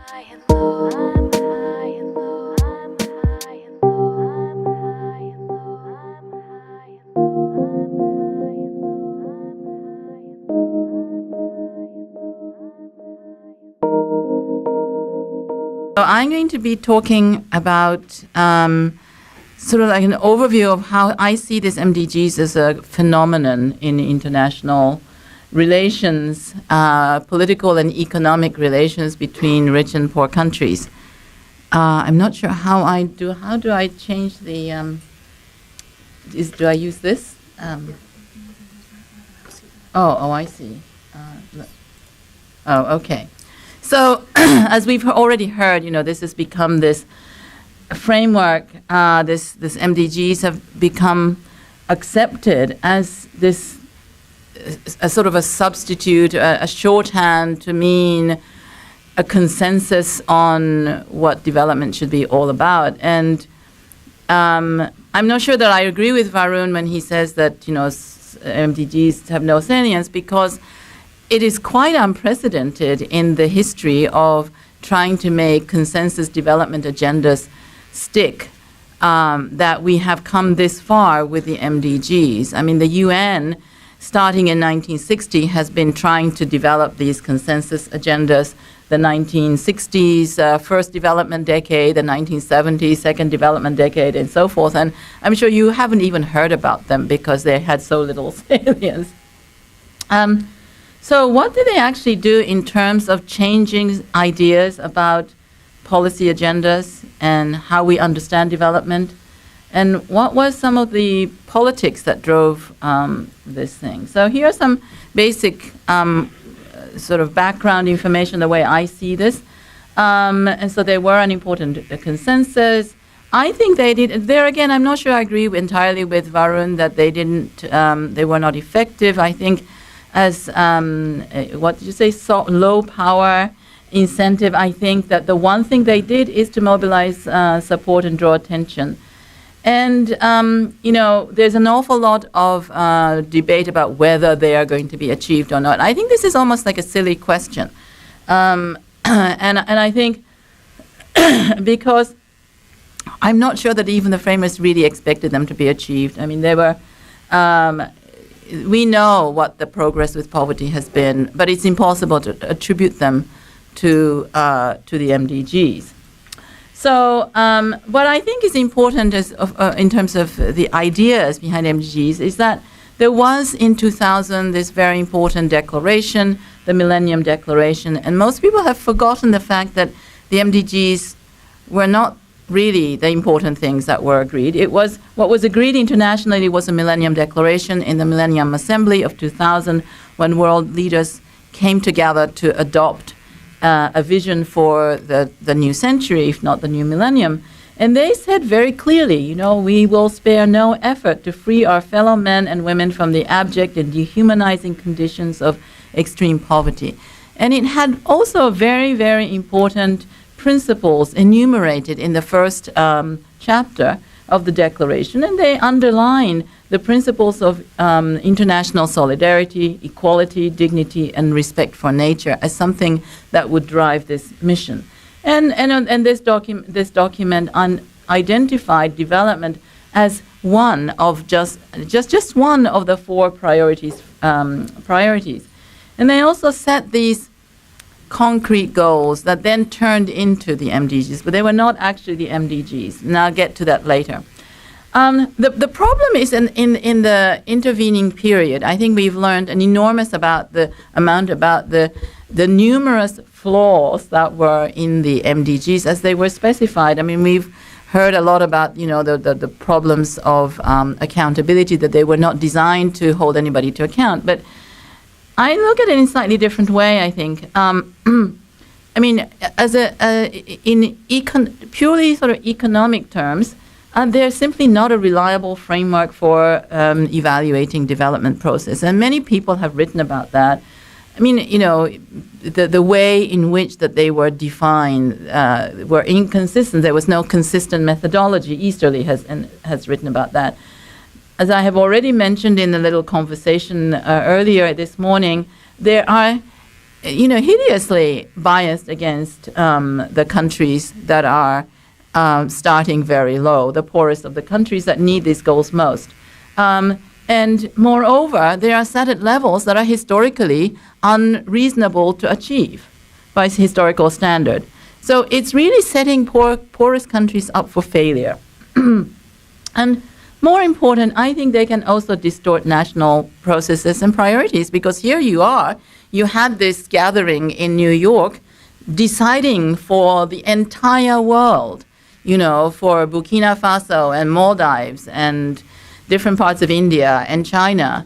So I'm going to be talking about sort of like an overview of how I see this MDGs as a phenomenon in international relations, political and economic relations between rich and poor countries. I'm not sure how do I change the, do I use this? I see. Okay. So, as we've already heard, this has become this framework. This MDGs have become accepted as this a sort of a substitute, a shorthand to mean a consensus on what development should be all about. And I'm not sure that I agree with Varun when he says that MDGs have no salience, because it is quite unprecedented in the history of trying to make consensus development agendas stick, that we have come this far with the MDGs. I mean, the UN, starting in 1960, has been trying to develop these consensus agendas. The 1960s, first development decade, the 1970s, second development decade, and so forth. And I'm sure you haven't even heard about them because they had so little salience. So what did they actually do in terms of changing ideas about policy agendas and how we understand development? And what was some of the politics that drove this thing? So here are some basic sort of background information, the way I see this. And so they were an important consensus. I think they did. There again, I'm not sure I agree entirely with Varun that they didn't, they were not effective. I think as, what did you say, low power incentive, I think that the one thing they did is to mobilize support and draw attention. And, there's an awful lot of debate about whether they are going to be achieved or not. I think this is almost like a silly question. And I think because I'm not sure that even the framers really expected them to be achieved. I mean, they were, we know what the progress with poverty has been, but it's impossible to attribute them to the MDGs. So what I think is important is, in terms of the ideas behind MDGs is that there was in 2000 this very important declaration, the Millennium Declaration, and most people have forgotten the fact that the MDGs were not really the important things that were agreed. It was what was agreed internationally was a Millennium Declaration in the Millennium Assembly of 2000, when world leaders came together to adopt a vision for the new century, if not the new millennium. And they said very clearly, we will spare no effort to free our fellow men and women from the abject and dehumanizing conditions of extreme poverty. And it had also very, very important principles enumerated in the first chapter of the Declaration, and they underline the principles of international solidarity, equality, dignity, and respect for nature as something that would drive this mission. And this document identified development as one of just one of the four priorities. And they also set these concrete goals that then turned into the MDGs, but they were not actually the MDGs. And I'll get to that later. The problem is in the intervening period, I think we've learned an enormous amount about the numerous flaws that were in the MDGs as they were specified. I mean, we've heard a lot about, the problems of accountability, that they were not designed to hold anybody to account. But I look at it in a slightly different way, I think. I mean, as in purely sort of economic terms, they're simply not a reliable framework for evaluating development process. And many people have written about that. I mean, the way in which that they were defined were inconsistent. There was no consistent methodology. Easterly has written about that. As I have already mentioned in the little conversation earlier this morning, there are hideously biased against the countries that are starting very low, the poorest of the countries that need these goals most. And moreover, they are set at levels that are historically unreasonable to achieve by historical standard. So it's really setting poorest countries up for failure. And more important, I think they can also distort national processes and priorities, because here you had this gathering in New York deciding for the entire world, for Burkina Faso and Maldives and different parts of India and China,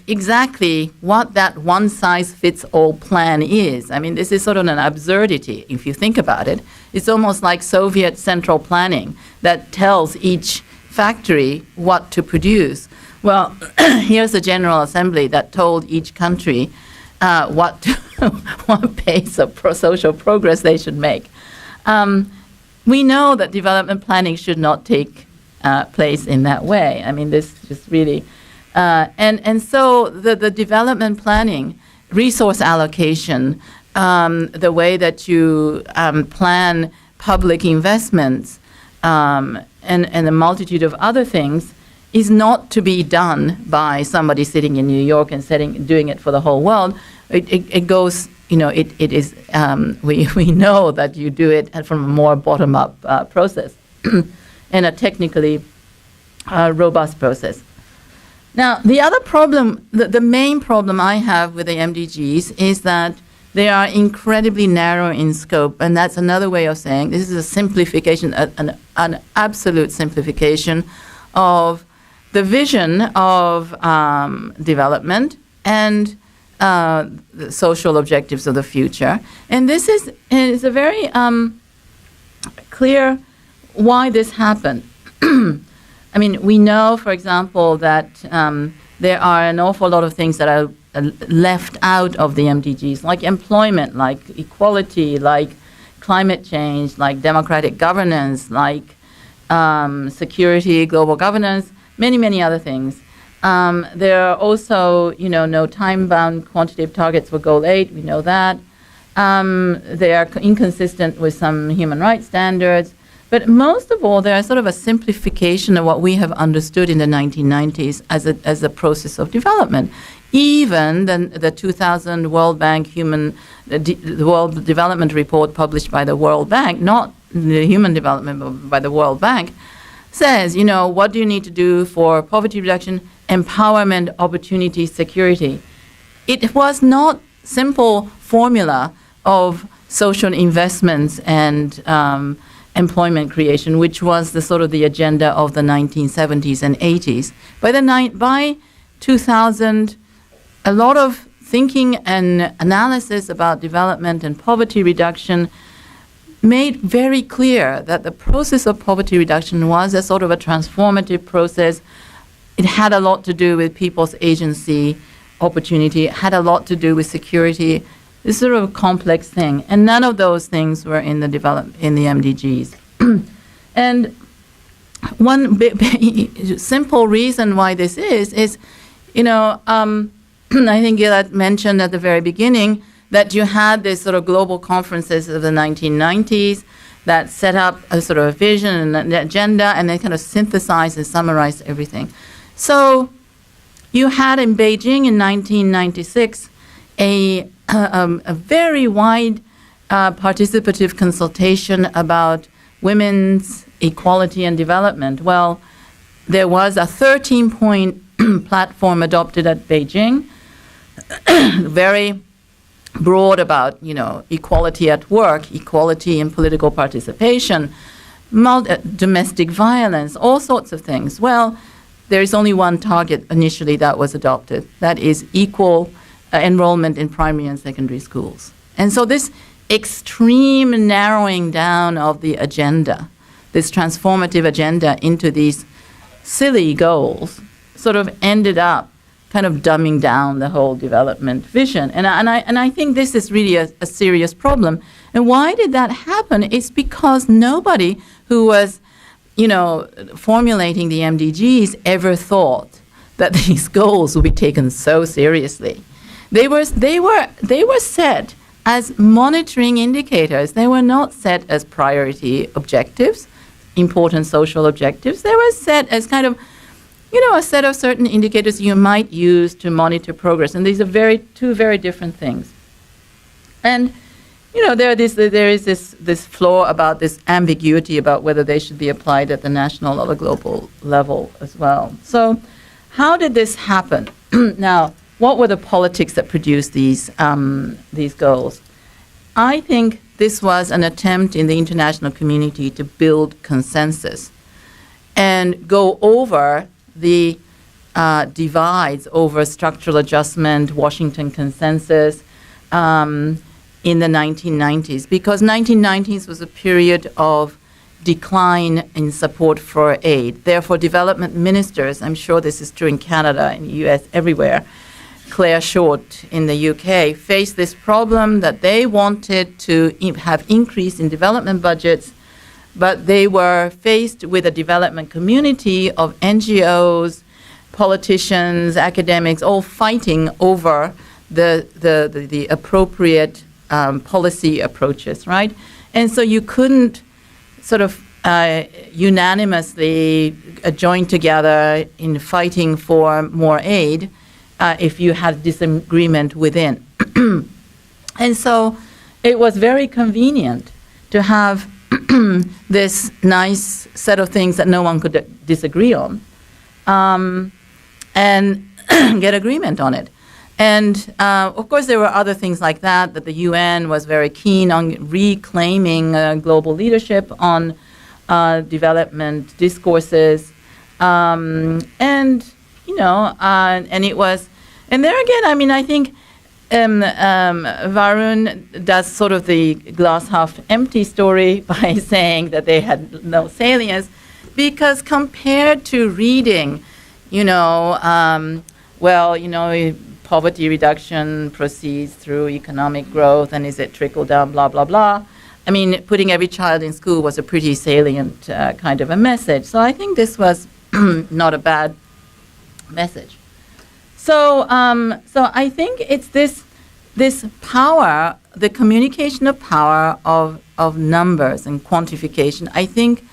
exactly what that one-size-fits-all plan is. I mean, this is sort of an absurdity if you think about it. It's almost like Soviet central planning that tells each factory what to produce. Well, here's a General Assembly that told each country what pace of social progress they should make. We know that development planning should not take place in that way. I mean, this just really, and so the development planning, resource allocation, the way that you plan public investments, and a multitude of other things is not to be done by somebody sitting in New York and doing it for the whole world. It goes, it is, we know that you do it from a more bottom-up process and a technically robust process. Now, the other problem, the main problem I have with the MDGs is that they are incredibly narrow in scope, and that's another way of saying this is a simplification, an absolute simplification of the vision of development and the social objectives of the future. And this is a very clear why this happened. I mean, we know, for example, that there are an awful lot of things that are left out of the MDGs, like employment, like equality, like climate change, like democratic governance, like security, global governance, many, many other things. There are also, no time-bound quantitative targets for Goal 8, we know that. They are inconsistent with some human rights standards. But most of all, they are sort of a simplification of what we have understood in the 1990s as a process of development. Even the 2000 World Bank the World Development Report published by the World Bank, not the human development, but by the World Bank, says, what do you need to do for poverty reduction, empowerment, opportunity, security. It was not simple formula of social investments and employment creation, which was the sort of the agenda of the 1970s and 80s. By 2000, a lot of thinking and analysis about development and poverty reduction made very clear that the process of poverty reduction was a sort of a transformative process. It had a lot to do with people's agency, opportunity. It had a lot to do with security. This sort of a complex thing, and none of those things were in the MDGs. And one simple reason why this is I think Gilad mentioned at the very beginning that you had this sort of global conferences of the 1990s that set up a sort of vision and an agenda, and they kind of synthesized and summarized everything. So you had in Beijing in 1996 a very wide participative consultation about women's equality and development. Well, there was a 13-point platform adopted at Beijing, very broad about, equality at work, equality in political participation, domestic violence, all sorts of things. Well, there is only one target initially that was adopted. That is equal enrollment in primary and secondary schools. And so this extreme narrowing down of the agenda, this transformative agenda into these silly goals, sort of ended up kind of dumbing down the whole development vision. And I think this is really a serious problem. And why did that happen? It's because nobody who was, formulating the MDGs ever thought that these goals would be taken so seriously, They were set as monitoring indicators. They were not set as priority objectives, important social objectives. They were set as kind of, a set of certain indicators you might use to monitor progress. And these are two very different things. And, there is this flaw about this ambiguity about whether they should be applied at the national or the global level as well. So how did this happen? Now, what were the politics that produced these goals? I think this was an attempt in the international community to build consensus and go over the divides over structural adjustment, Washington consensus in the 1990s, because 1990s was a period of decline in support for aid. Therefore, development ministers, I'm sure this is true in Canada, in the US, everywhere, Claire Short in the UK, faced this problem that they wanted to have increase in development budgets, but they were faced with a development community of NGOs, politicians, academics, all fighting over the appropriate policy approaches, right? And so you couldn't sort of unanimously join together in fighting for more aid if you had disagreement within. And so it was very convenient to have this nice set of things that no one could disagree on and get agreement on it. And, of course, there were other things like that the UN was very keen on reclaiming global leadership on development discourses. And it was, and there again, I mean, I think Varun does sort of the glass half empty story by saying that they had no salience, because compared to reading, poverty reduction proceeds through economic growth, and is it trickle down, blah, blah, blah. I mean, putting every child in school was a pretty salient kind of a message. So I think this was not a bad message. So I think it's this power, the communication of power of numbers and quantification, I think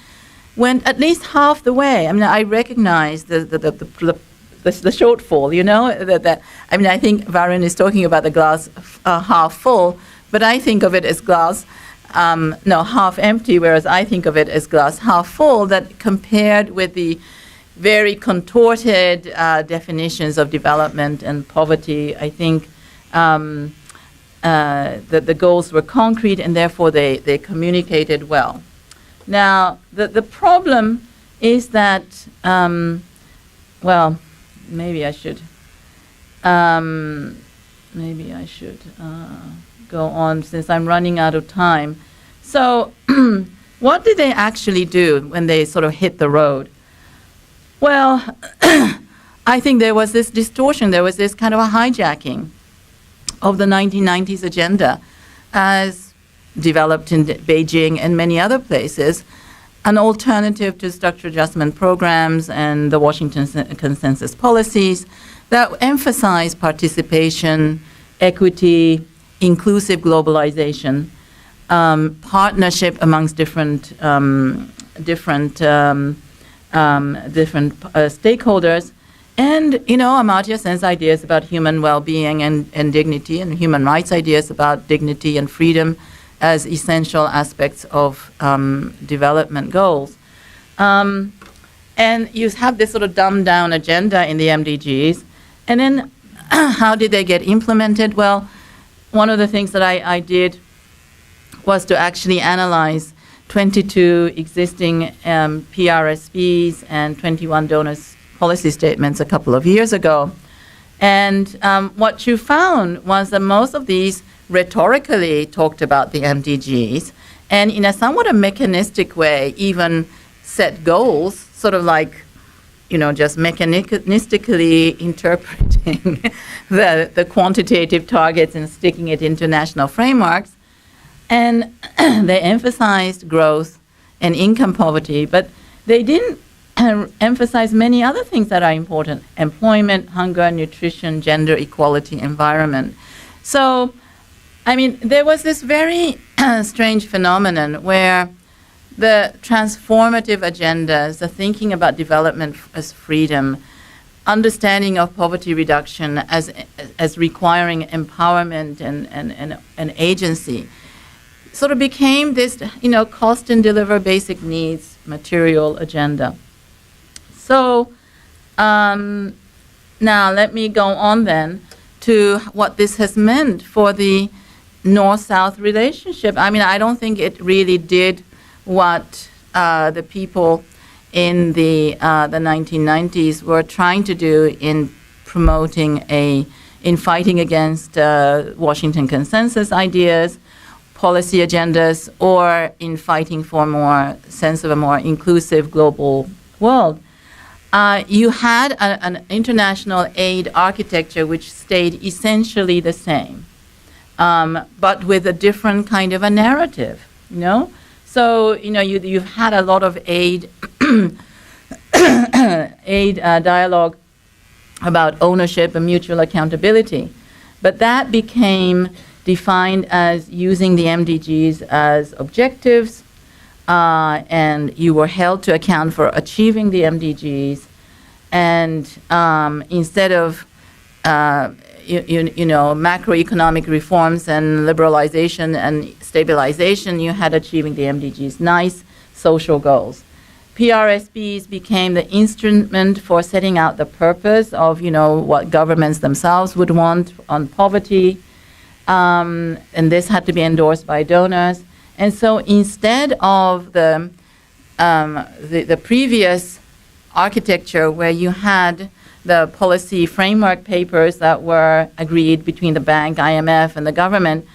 went at least half the way. I mean, I recognize the shortfall, I think Varun is talking about the glass half full, but I think of it as glass, half empty, whereas I think of it as glass half full, that compared with the very contorted definitions of development and poverty, I think that the goals were concrete, and therefore they communicated well. Now, the problem is that, maybe I should go on since I'm running out of time. So what did they actually do when they sort of hit the road? Well, I think there was this distortion. There was this kind of a hijacking of the 1990s agenda as developed in Beijing and many other places, an alternative to structural adjustment programs and the Washington consensus policies that emphasize participation, equity, inclusive globalization, partnership amongst different stakeholders, and Amartya Sen's ideas about human well-being and dignity, and human rights ideas about dignity and freedom as essential aspects of development goals. And you have this sort of dumbed-down agenda in the MDGs. And then how did they get implemented? Well, one of the things that I did was to actually analyze 22 existing PRSPs and 21 donors' policy statements a couple of years ago. And what you found was that most of these rhetorically talked about the MDGs, and in a somewhat a mechanistic way even set goals, sort of like, just mechanistically interpreting the quantitative targets and sticking it into national frameworks. And they emphasized growth and income poverty, but they didn't emphasize many other things that are important: employment, hunger, nutrition, gender equality, environment. So, I mean, there was this very strange phenomenon where the transformative agendas, the thinking about development as freedom, understanding of poverty reduction as requiring empowerment and agency, sort of became this, cost and deliver basic needs material agenda. So now let me go on then to what this has meant for the North-South relationship. I mean, I don't think it really did what the people in the 1990s were trying to do in promoting in fighting against Washington consensus ideas, policy agendas, or in fighting for more sense of a more inclusive global world. You had an international aid architecture which stayed essentially the same, but with a different kind of a narrative, So, you've had a lot of aid dialogue about ownership and mutual accountability, but that became defined as using the MDGs as objectives, and you were held to account for achieving the MDGs, and instead of macroeconomic reforms and liberalization and stabilization, you had achieving the MDGs, nice social goals. PRSBs became the instrument for setting out the purpose of, what governments themselves would want on poverty, and this had to be endorsed by donors. And so instead of the previous architecture where you had the policy framework papers that were agreed between the bank, IMF, and the government,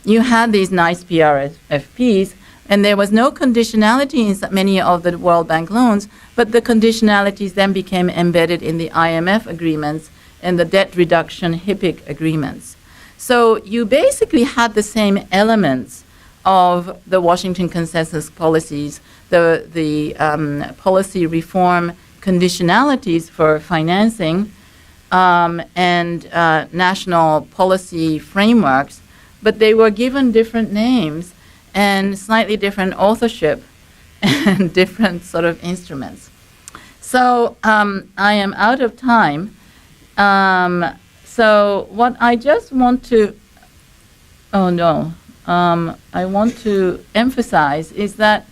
you had these nice PRFPs, and there was no conditionality in many of the World Bank loans, but the conditionalities then became embedded in the IMF agreements and the debt reduction HIPC agreements. So you basically had the same elements of the Washington consensus policies, the policy reform conditionalities for financing and national policy frameworks, but they were given different names and slightly different authorship and different sort of instruments. So I am out of time. So what I just want to, I want to emphasize is that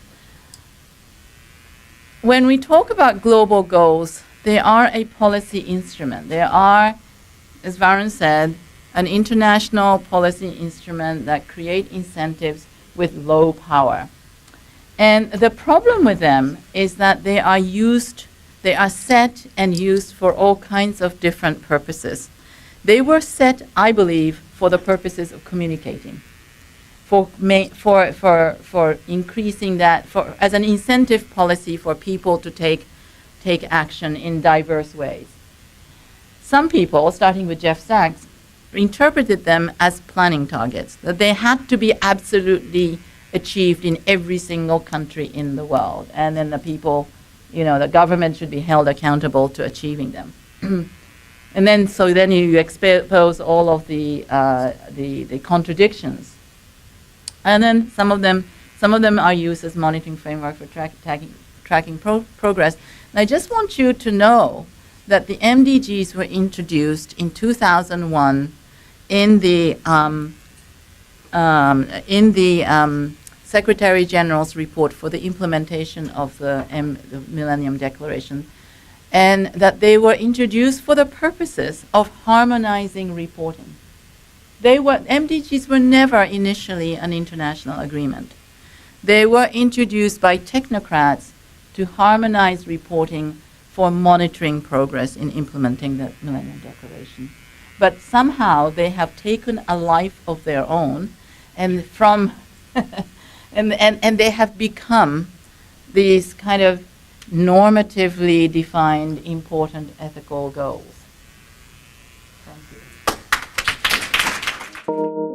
when we talk about global goals, they are a policy instrument. They are, as Varun said, an international policy instrument that create incentives with low power. And the problem with them is that they are set and used for all kinds of different purposes. They were set, I believe, for the purposes of communicating, for increasing that, as an incentive policy for people to take action in diverse ways. Some people, starting with Jeff Sachs, interpreted them as planning targets, that they had to be absolutely achieved in every single country in the world, and then the people, the government should be held accountable to achieving them. And then, so then you expose all of the contradictions. And then some of them are used as monitoring framework for tracking progress. And I just want you to know that the MDGs were introduced in 2001 in the Secretary General's report for the implementation of the Millennium Declaration, and that they were introduced for the purposes of harmonizing reporting. MDGs were never initially an international agreement. They were introduced by technocrats to harmonize reporting for monitoring progress in implementing the Millennium Declaration. But somehow they have taken a life of their own, and and they have become these kind of normatively defined important ethical goals. Thank you.